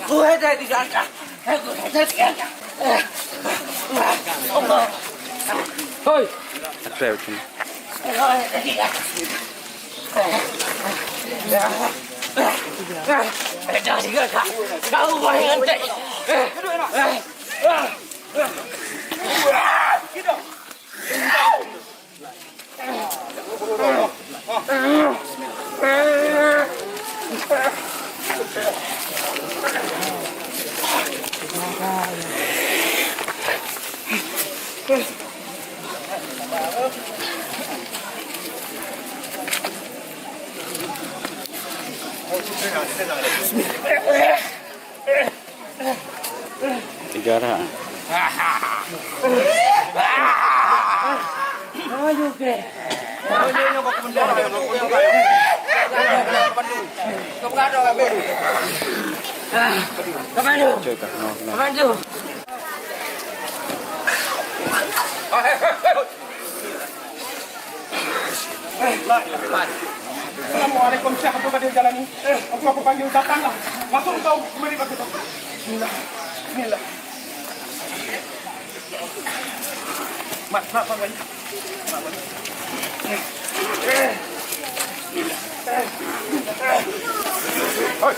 Gue ada di sana. Gue ada di sana. Hoi. Ada macam. Dah tiga kau boleh nanti. Tiga orang. Ayo ke. Kamu Cekak, no. Kamu Assalamualaikum, siapa tuh tadi jalan ini? Aku panggil datang lah. Langsung kau kembali ke situ. Bismillah. Bismillah. Mak balik. Mak balik. Bismillah. Hoi.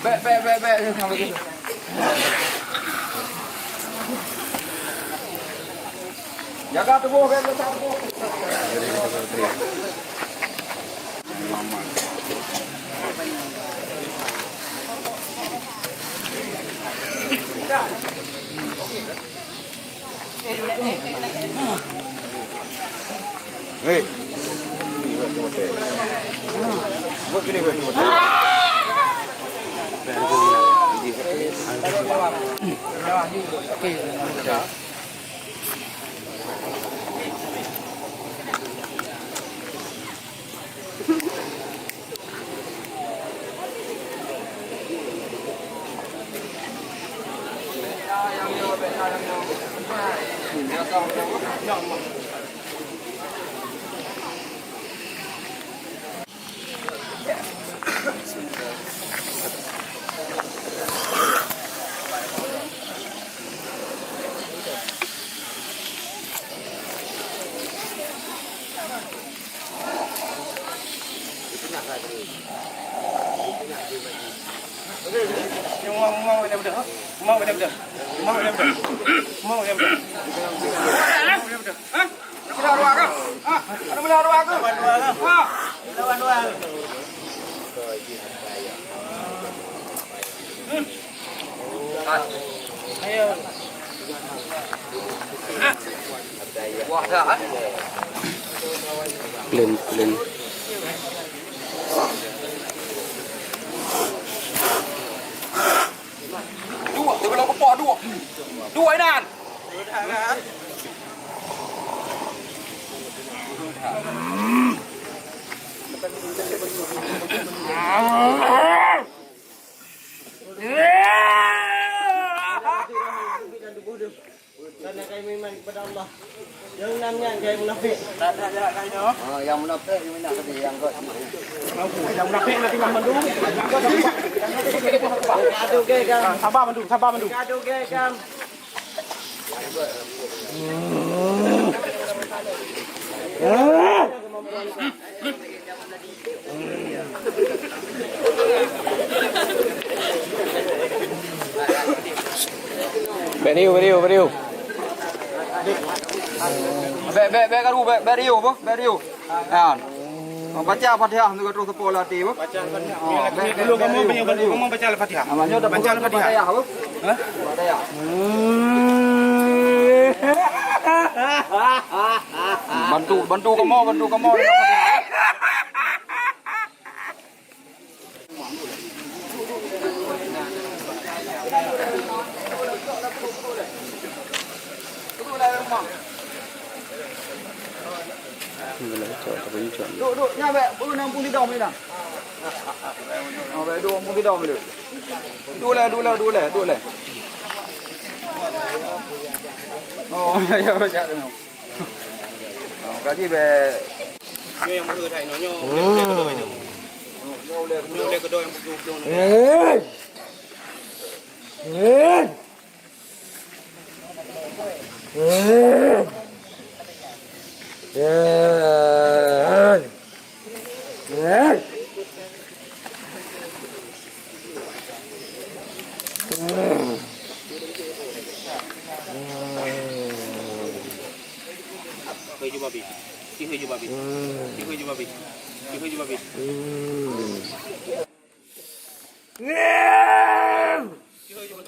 Be sama gitu. Jaga tubuh, jaga tubuh. Hei. Buat gini, buat. Plain. Dua, kalau aku pot dua. Dua nan. Karena kami iman kepada Allah. Yang namanya yang munafik. Yang munafik yang minat tadi yang kau. Yang munafik nanti mandu. Aduh ke kan. Sabar mandu. Aduh ke kan. Beriu. Beriu. Kan. Baca Fatihah juga terus pola ti bu. Baca Al-Fatihah. Dulu kamu baca Al-Fatihah. Namanya udah baca Al-Fatihah. Hah? Fatihah. Bantu kamu. Duduk, nyampe 60 lidang ni dah. เอาไปดูมึงพี่ดอมเลยดูแลโอ้ยอย่าไปจัดเลยก็ที่แบบ yang mau thầy nó nyo nyo cái đôi em du hơi du babi chỉ hơi du babi chỉ hơi du babi chỉ hơi du babi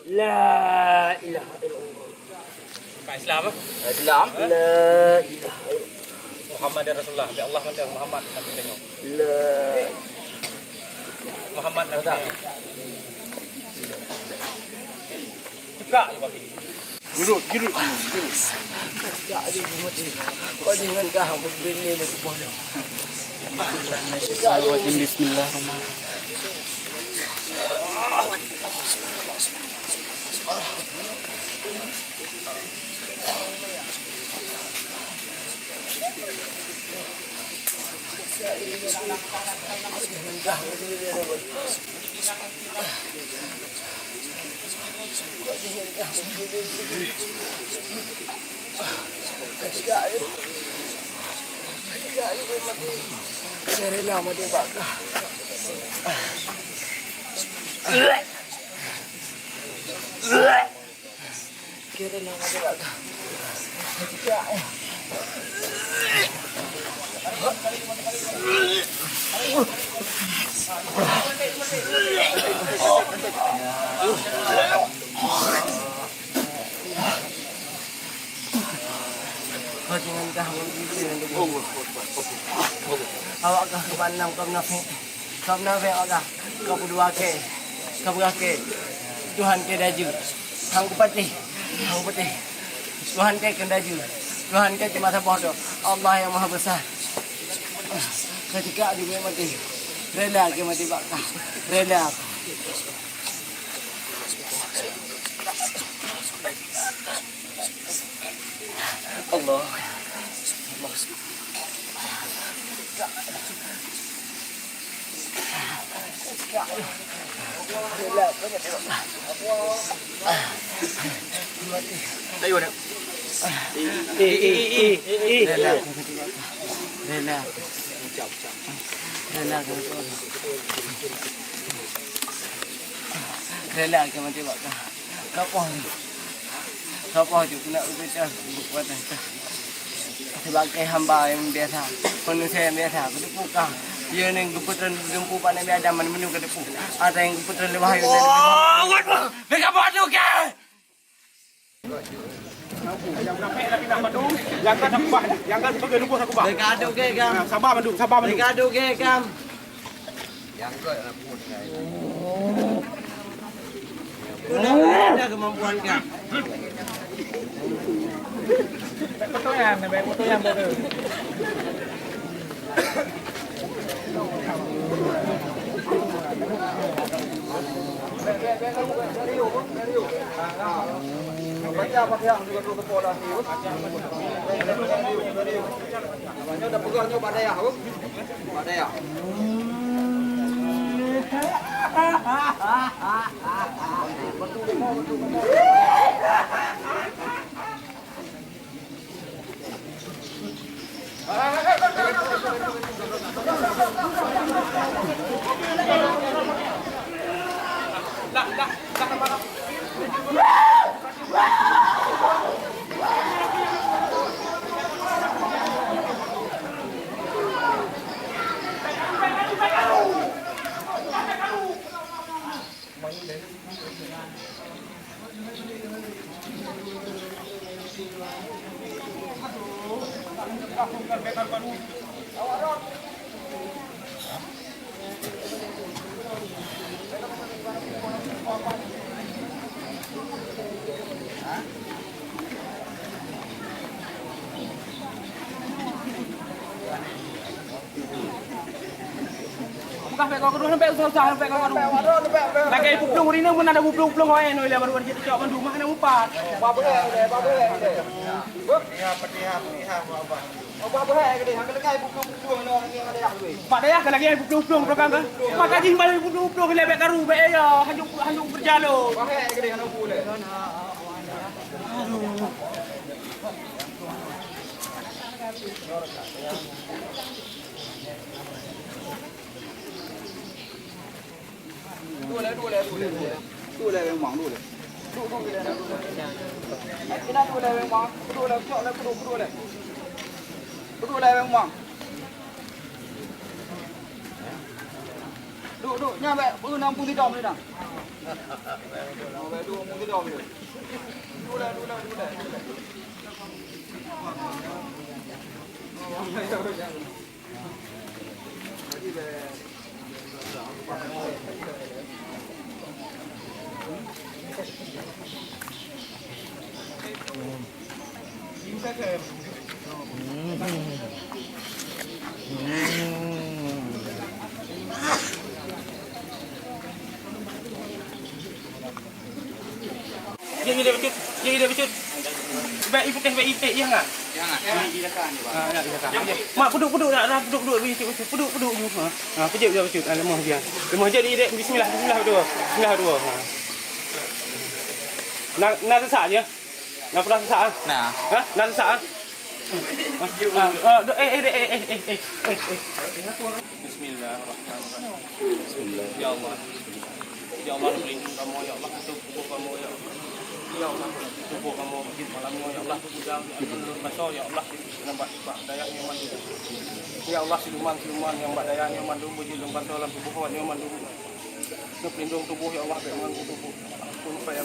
La ilaha Pak Islam Islam La ilaha Muhammad Rasulullah bi Allah mantan Muhammad nabi tengok La Muhammad nabi tengok juga du babi Jurut Kau jangan kau berbeli lagi boleh. Bismillahirrahmanirrahim. Saya lama dia bakar. Kira lama dia bakar. Kau jangan kahwin gitu. Awak kah kebanam kau nafik awak kau berdua ke Tuhan ke daju hang putih Tuhan ke kendaju Tuhan ke mata bodoh Allah yang maha besar ketika di mati rela ke mati bakah rela Allah Ayo dah. Rela ke mati bakah Kapal juga nak berbicara buat apa? Sebagai hamba yang biasa, manusia yang biasa, berdepukan. Ia yang keputusan jumpu pada biada mana menu kedepu. Ada yang keputusan lewah yang Oh, mereka buat tu ke? Yang sampai lagi nak madu, yang kan aku bah, yang kan sebagai lumpur aku bah. Mereka ada ke kam? Sabar madu. Mereka ada ke kam? yang ke nak pun Ada kemampuan kam? Betul yang bodoh. baca Fatihah juga dulu ke pola ni namanya udah pegangnya badaya Sampai kau kedua sampai usah sampai kau kedua. Lagi puplung ini pun ada puplung wae no ile baru kita cok mandu mah ada umpat. Apa gede hang lengai buku no yang ada yak duit. Pak daya lagi puplung program kan. Maka jing balik puplung lebek karu be ya hanjuk berjalur. Pakai gede hang boleh. Đu lên bên mỏng đu lên. Đu lên. Cái này đu lên bên mỏng, đu lên chọn lên đu lên. Đu lên bên mỏng. Đu nha mẹ, bữa năm pun đi đom đi nào. Đu pun đi đom đi. Đu lên. Jadi dia becut. Baik ipek ya enggak? Ya enggak. Di dekat ni, Pak. Ya, di dekat. Mak duduk duduk becut. Ha, pejik dia becut. Lemah dia. Lemah jadi dia bismillah dua. Nak sesak je. Nak pernah sesak ah? Nah. Ha? Nak sesak ah? Bismillahirrahmanirrahim. Ya Allah. Ya Allah, lindungi kamu ya Allah, tubuh kamu ya Allah. Ya Allah, tubuh kamu di malammu ya Allah, udang masuk ya Allah, nampak daya nyaman. Ya Allah, siluman yang mbak daya nyaman dulu buji lembar dalam tubuh kawan nyaman dulu. Pelindung tubuh ya Allah, dengan tubuh. Pun saya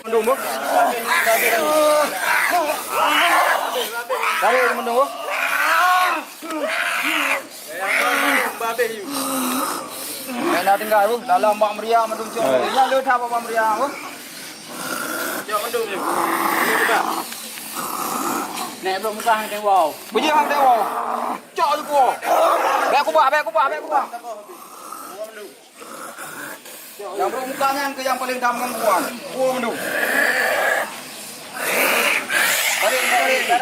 Mendung, Bu. Dari mendung, Bu. Nak tinggal, Bu. Dalam Mak Meriah mendung cok. Ya lu thap Mak Meriah, Bu. Jom mendung je. Nek belum muka hang tewau. Bunyi hang tewau. Cok je ku. Bek kubah. Yang belum mukanya ke yang paling dalam buang. Gua mendung. Tarik mendung.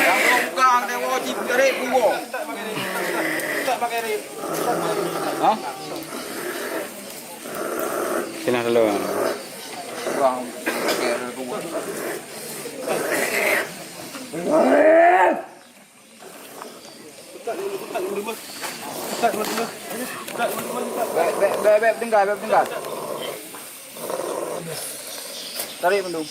Yang belum muka hang tewau cip tarik gua. Tak pakai rip. Hah? Kena dulu. Bang, kira gua. Beb tinggal. Tarik mendung.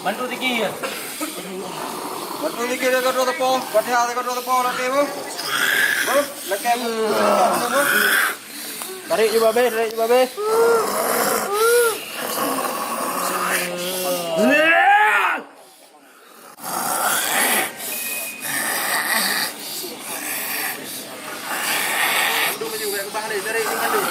Bantu dikit. Bantu dikit dekat dua tepung. Patah dekat dua tepung lagi bu. Bu, lagi bu. Tarik juga be, Bantu maju ke bawah ni, tarik ni bantu.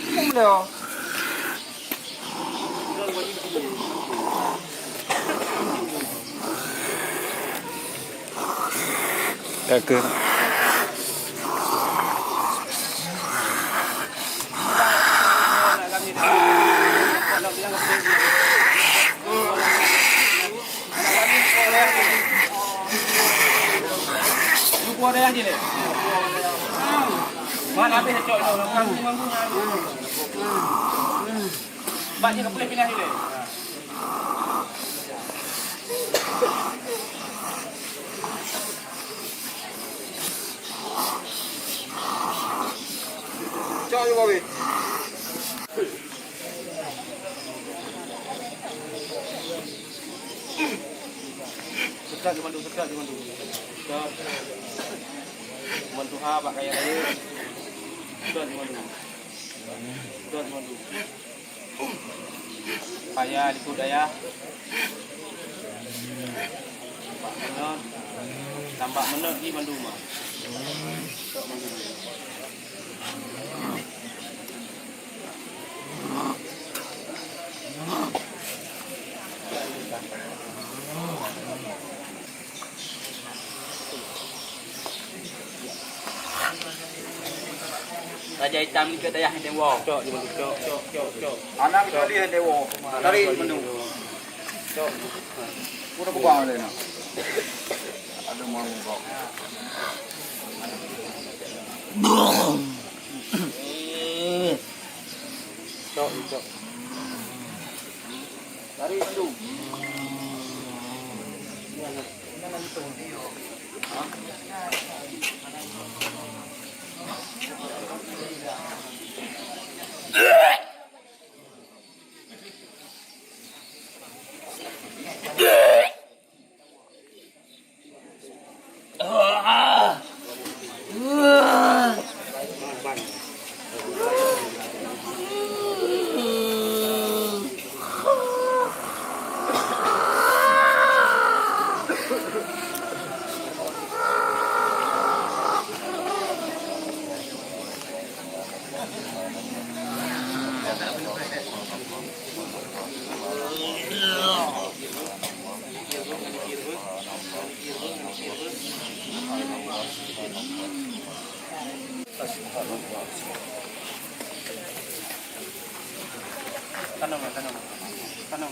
Belum. Kakak. Lupa ada yang ni. Mana habis cok tu. Banyak tak boleh pindah ni. Cok juga be. Sekat cuma tu. Bantu apa kayak tadi. Sekat cuma tu. Payah ikut daya. Tambah menang di Bandung mah. Raja hitam ni ke dayah dewa. Cok di Bandung. Cok. Anak kita lihat dewa. Tarik mendung. Cok. Udah buang le nak. Ada mau buang. Cok. Tarik mendung. Tanam.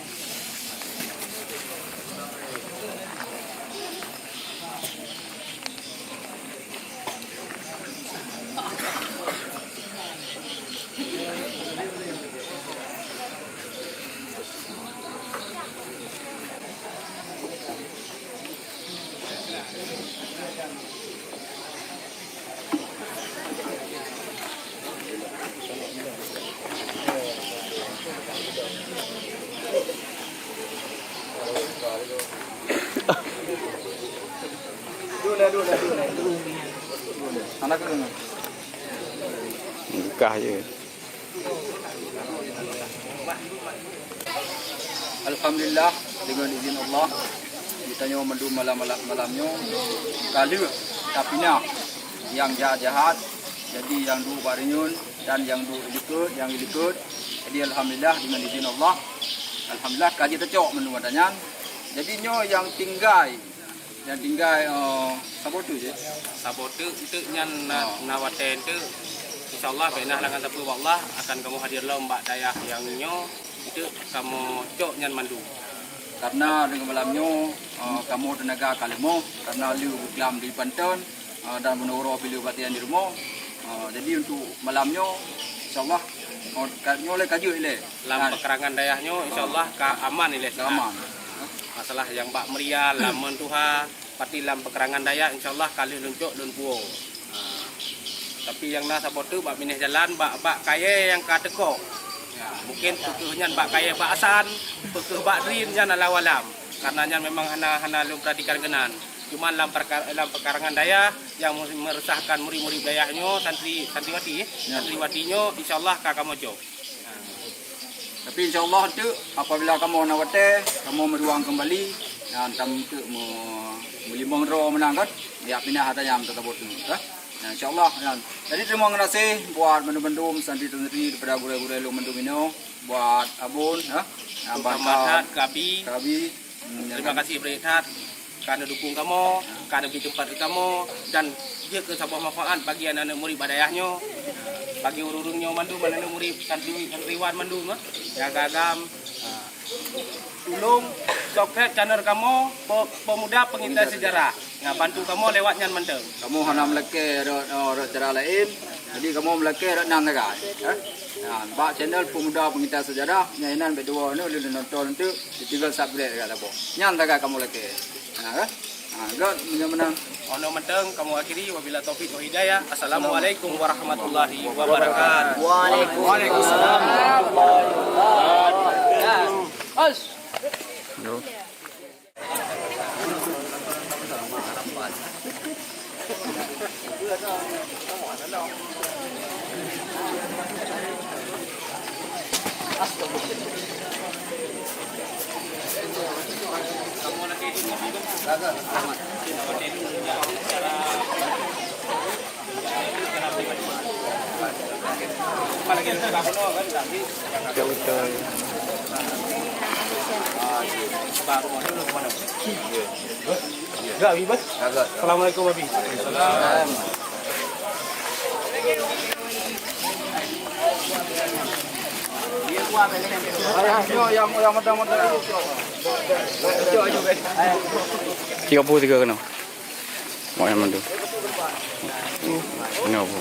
Dulu. Anak itu. Buka je. Alhamdulillah dengan izin Allah kita nyawa mendu malamnya kali tapi yang jahat jadi yang dua barinyun dan yang dua ilikut jadi alhamdulillah dengan izin Allah alhamdulillah kaji tecok menu adanya jadi nyo yang tinggal sabotu je. Sabote itu nyan nawaten itu insyaallah benah langan tapi wallah akan kamu hadirlah mbak dayah yang nyo itu kamu cok nyan mandu. Karena dengan malamnya kamu tenaga kalemo karena liu buklam di Banten dan menurut beliau batian di rumah. Jadi untuk malamnya insyaallah oleh kaju ile. Lam pekerangan dayahnya insyaallah aman ile. Aman. Masalah yang Mbak Meria lamun tuha pati lam pekerangan daya insyaallah kali luncuk lun puo. Tapi yang na sabotu Mbak mineh jalan Mbak kaya yang kateko. Ya, mungkin putuhnya Mbak kaya Mbak Asan, putuh Mbak Rin nya lawalam. Karena nya memang hana lum peradikan genan. Cuma lam pekarangan daya yang meresahkan murid-murid dayahnya santriwatinya insyaallah kakak mojo. Tapi insyaallah tu apabila kamu nak wate, kamu meruang kembali dan kamu tu beli mengro menangkat, ya pindah hatanya tersebut tu. Nah, insyaallah. Jadi terima kasih buat mendum-mendum santri-santri daripada guru-guru lu mendum ini, buat abun, Bahat, Kabi. Terima Terima kasih Berkat karena dukung kamu, karena beri tempat kamu dan dia ke sebuah manfaat bagi anak-anak murid badayahnya. Bagi ururungnya mandu mana murid santriwan mandu ya gagam tulung sokret channel kamu pemuda pengintai sejarah nah bantu kamu lewatnya mendem kamu hana meleke cara lain jadi kamu meleke nang naga nah channel pemuda pengintai sejarah nyainan berdua ni lu nonton tu tinggal subscribe kata apa nyang naga kamu leke nah God menang ono mendeng kamu akhiri wabila taufik wa hidayah. Assalamualaikum warahmatullahi wabarakatuh. Waalaikumsalam. Kamu nanti di sini Enggak, Bibas? Assalamualaikum, Abi. Salam. yang mudah-mudah 33 kena. Mau yang mandu. Kenapa?